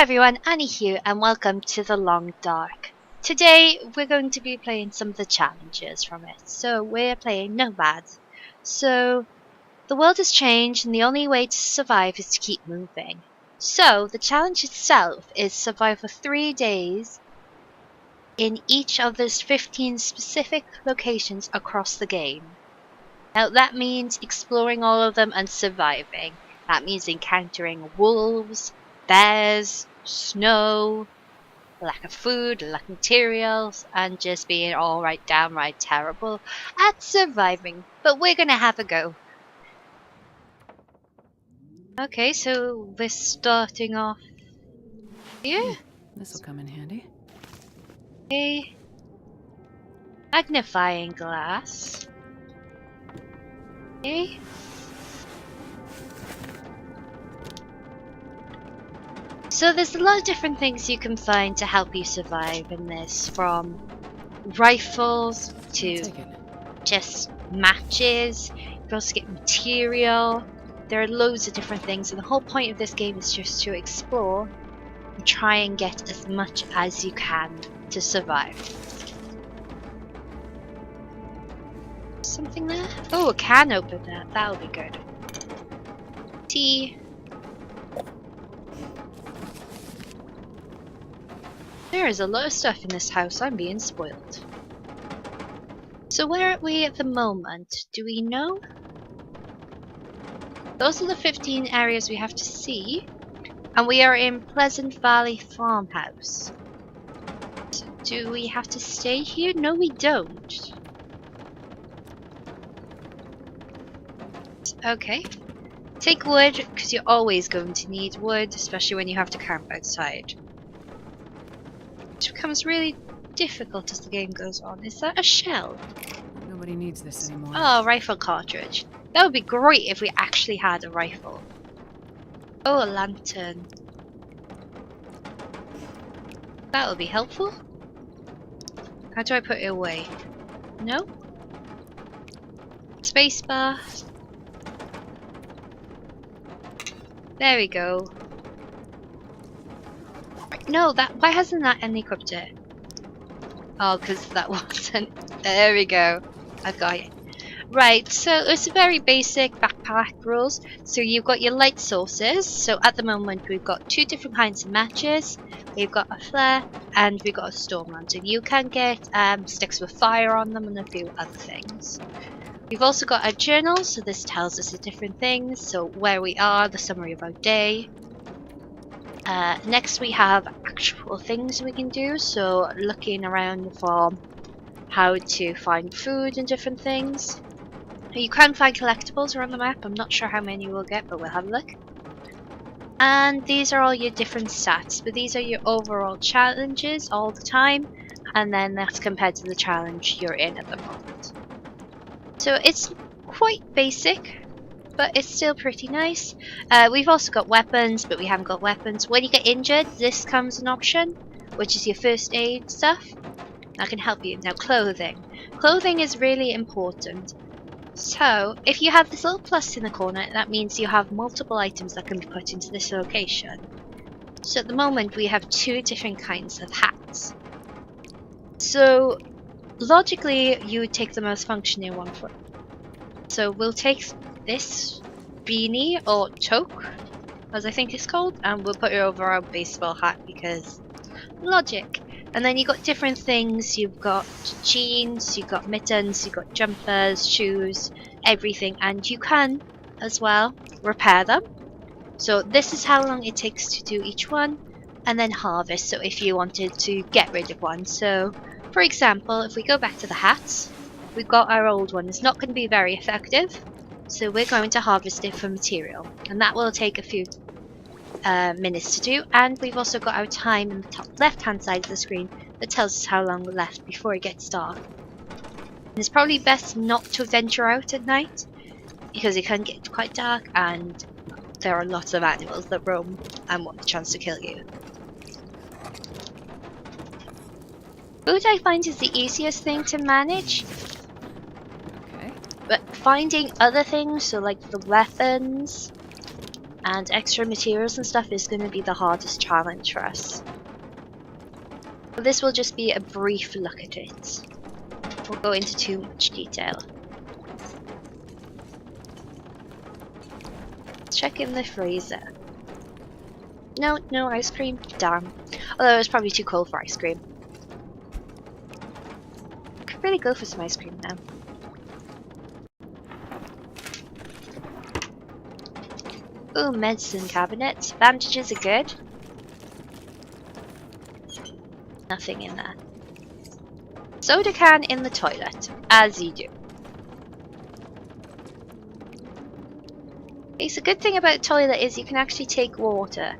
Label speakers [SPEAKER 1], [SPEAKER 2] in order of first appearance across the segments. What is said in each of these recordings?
[SPEAKER 1] everyone, Annie here and welcome to The Long Dark. Today we're going to be playing some of the challenges from it. So we're playing Nomad. So the world has changed and the only way to survive is to keep moving. So the challenge itself is survive for 3 days in each of those 15 specific locations across the game. Now that means exploring all of them and surviving. That means encountering wolves, bears, snow, lack of food, lack of materials, and just being downright terrible at surviving. But we're gonna have a go. Okay, so we're starting off here.
[SPEAKER 2] This will come in handy.
[SPEAKER 1] A magnifying glass. Okay. So there's a lot of different things you can find to help you survive in this, from rifles to just matches. You can also get material. There are loads of different things, and the whole point of this game is just to explore and try and get as much as you can to survive. Something there? Oh, a can opener. That'll be good. Tea. There is a lot of stuff in this house. I'm being spoiled. So where are we at the moment? Do we know? Those are the 15 areas we have to see. And we are in Pleasant Valley Farmhouse. So do we have to stay here? No, we don't. Okay. Take wood, because you're always going to need wood, especially when you have to camp outside. It becomes really difficult as the game goes on. Is that a shell?
[SPEAKER 2] Nobody needs this anymore.
[SPEAKER 1] Oh, rifle cartridge. That would be great if we actually had a rifle. Oh, a lantern. That would be helpful. How do I put it away? No? Spacebar. There we go. No, why hasn't that any equipped it? Oh, because that wasn't. There we go. I've got it. Right, so it's a very basic backpack rules. So you've got your light sources. So at the moment we've got 2 different kinds of matches. We've got a flare and we've got a storm lantern. You can get sticks with fire on them and a few other things. We've also got our journal, so this tells us the different things. So where we are, the summary of our day. Next we have actual things we can do, so looking around for how to find food and different things. You can find collectibles around the map. I'm not sure how many we'll get, but we'll have a look. And these are all your different stats, but these are your overall challenges all the time, and then that's compared to the challenge you're in at the moment. So it's quite basic, but it's still pretty nice. We've also got weapons, but we haven't got weapons. When you get injured, this comes an option, which is your first aid stuff. That can help you. Now, clothing. Clothing is really important. So, if you have this little plus in the corner, that means you have multiple items that can be put into this location. So at the moment, we have 2 different kinds of hats. So, logically, you would take the most functional one for. So we'll take this beanie or toque, as I think it's called, and we'll put it over our baseball hat because logic. And then you've got different things. You've got jeans, you've got mittens, you've got jumpers, shoes, everything, and you can as well repair them. So this is how long it takes to do each one, and then harvest. So if you wanted to get rid of one, so for example, if we go back to the hats, we've got our old one. It's not going to be very effective. So we're going to harvest it for material, and that will take a few minutes to do. And we've also got our time in the top left hand side of the screen that tells us how long we're left before it gets dark. And it's probably best not to venture out at night because it can get quite dark and there are lots of animals that roam and want the chance to kill you. Food I find is the easiest thing to manage. But finding other things, so like the weapons, And extra materials and stuff is going to be the hardest challenge for us. But this will just be a brief look at it. We'll go into too much detail. Check in the freezer. No, no ice cream. Damn. Although it's probably too cold for ice cream. Could really go for some ice cream now. Ooh, medicine cabinet. Bandages are good. Nothing in there. Soda can in the toilet, as you do. Okay, so good thing about the toilet is you can actually take water.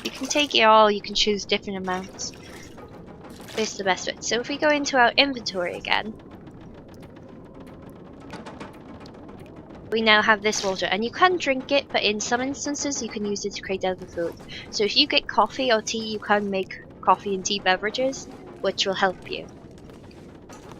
[SPEAKER 1] You can take it all, you can choose different amounts. This is the best bit. So if we go into our inventory again, we now have this water, and you can drink it, but in some instances you can use it to create other food. So if you get coffee or tea, you can make coffee and tea beverages, which will help you.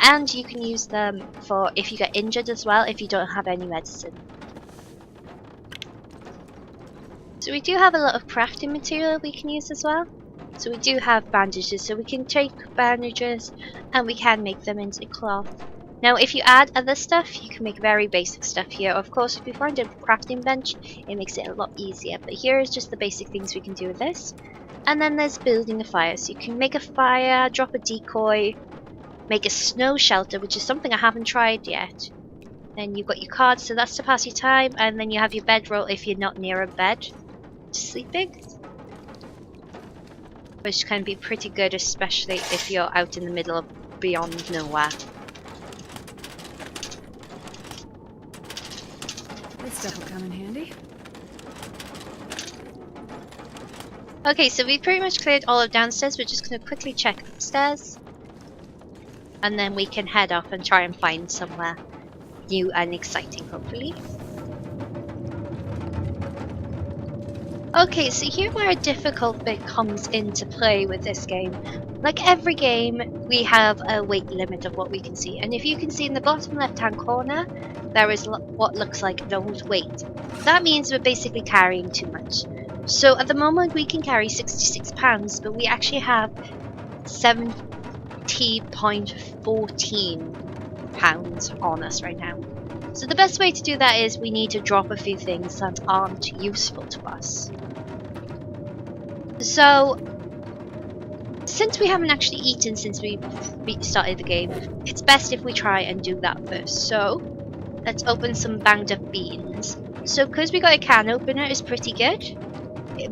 [SPEAKER 1] And you can use them for if you get injured as well, if you don't have any medicine. So we do have a lot of crafting material we can use as well. So we do have bandages, so we can take bandages and we can make them into cloth. Now if you add other stuff, you can make very basic stuff here. Of course, if you find a crafting bench, it makes it a lot easier. But here is just the basic things we can do with this. And then there's building a fire. So you can make a fire, drop a decoy, make a snow shelter, which is something I haven't tried yet. Then you've got your cards, so that's to pass your time. And then you have your bedroll if you're not near a bed. Sleeping, which can be pretty good, especially if you're out in the middle of beyond nowhere.
[SPEAKER 2] This stuff will come in handy.
[SPEAKER 1] Okay, so we pretty much cleared all of downstairs. We're just going to quickly check upstairs, and then we can head off and try and find somewhere new and exciting, hopefully. Okay, so here where a difficult bit comes into play with this game. Like every game, we have a weight limit of what we can see. And if you can see in the bottom left hand corner, there is what looks like an old weight. That means we're basically carrying too much. So at the moment we can carry 66 pounds, but we actually have 70.14 pounds on us right now. So the best way to do that is we need to drop a few things that aren't useful to us. So, since we haven't actually eaten since we started the game, it's best if we try and do that first. So, let's open some banged up beans. So, because we got a can opener, it's pretty good.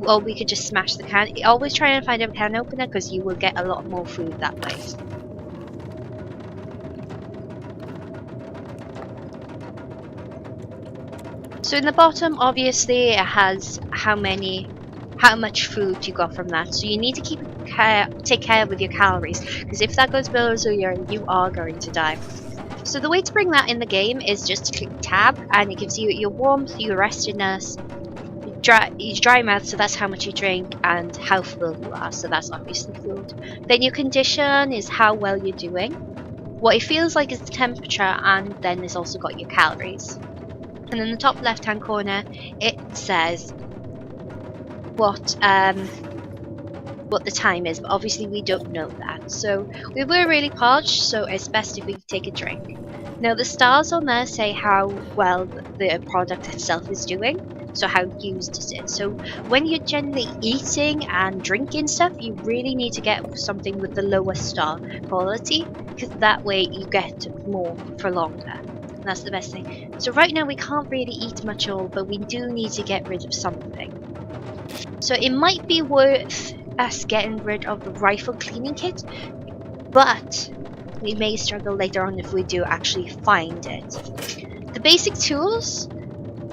[SPEAKER 1] Or we could just smash the can. Always try and find a can opener because you will get a lot more food that way. So in the bottom, obviously, it has how much food you got from that. So you need to take care with your calories, because if that goes below 0, you are going to die. So the way to bring that in the game is just to click tab, and it gives you your warmth, your restiness, your dry mouth, so that's how much you drink, and how full you are, so that's obviously food. Then your condition is how well you're doing. What it feels like is the temperature, and then it's also got your calories. And in the top left hand corner it says what the time is, but obviously we don't know that. So we were really parched, so it's best if we take a drink. Now the stars on there say how well the product itself is doing, so how used is it. So when you're generally eating and drinking stuff, you really need to get something with the lower star quality, because that way you get more for longer. That's the best thing. So right now we can't really eat much at all, but we do need to get rid of something. So it might be worth us getting rid of the rifle cleaning kit, but we may struggle later on if we do actually find it. The basic tools,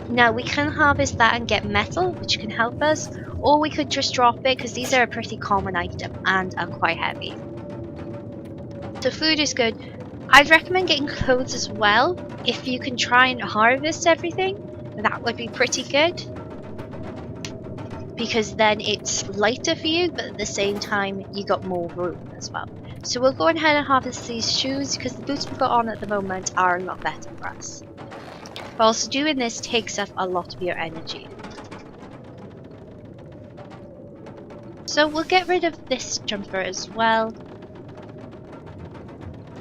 [SPEAKER 1] now we can harvest that and get metal, which can help us, or we could just drop it because these are a pretty common item and are quite heavy. So food is good. I'd recommend getting clothes as well. If you can try and harvest everything, that would be pretty good, because then it's lighter for you, but at the same time you got more room as well. So we'll go ahead and harvest these shoes, because the boots we've got on at the moment are a lot better for us. But also doing this takes up a lot of your energy. So we'll get rid of this jumper as well.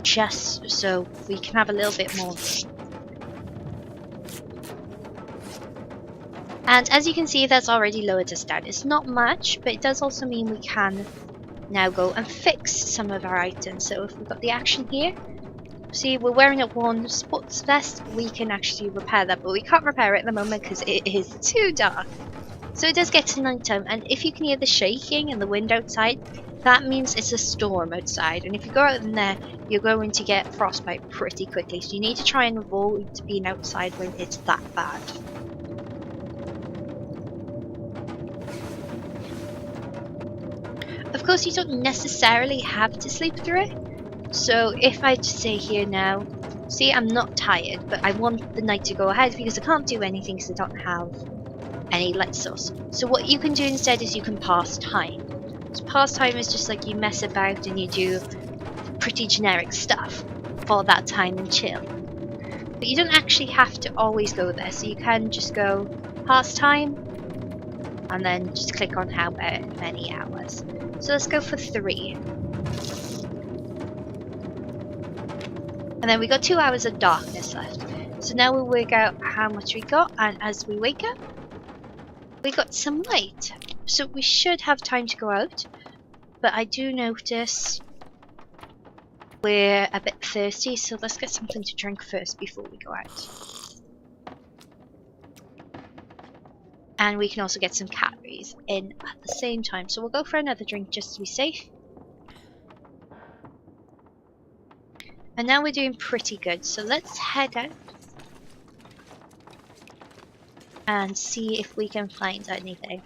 [SPEAKER 1] Just so we can have a little bit more room. And as you can see, that's already lowered us down. It's not much, but it does also mean we can now go and fix some of our items. So if we've got the action here, see we're wearing a worn sports vest, we can actually repair that, but we can't repair it at the moment because it is too dark. So it does get to nighttime, and if you can hear the shaking and the wind outside, that means it's a storm outside, and if you go out in there, you're going to get frostbite pretty quickly, so you need to try and avoid being outside when it's that bad. Of course, you don't necessarily have to sleep through it. So if I just say here now, see, I'm not tired, but I want the night to go ahead because I can't do anything because I don't have any light source. So what you can do instead is you can pass time. So pass time is just like you mess about and you do pretty generic stuff for that time and chill. But you don't actually have to always go there. So you can just go pass time and then just click on how many hours. So let's go for 3. And then we got 2 hours of darkness left. So now we'll work out how much we got, and as we wake up, we got some light. So we should have time to go out. But I do notice we're a bit thirsty, so let's get something to drink first before we go out. And we can also get some calories in at the same time. So we'll go for another drink just to be safe. And now we're doing pretty good, so let's head out and see if we can find anything.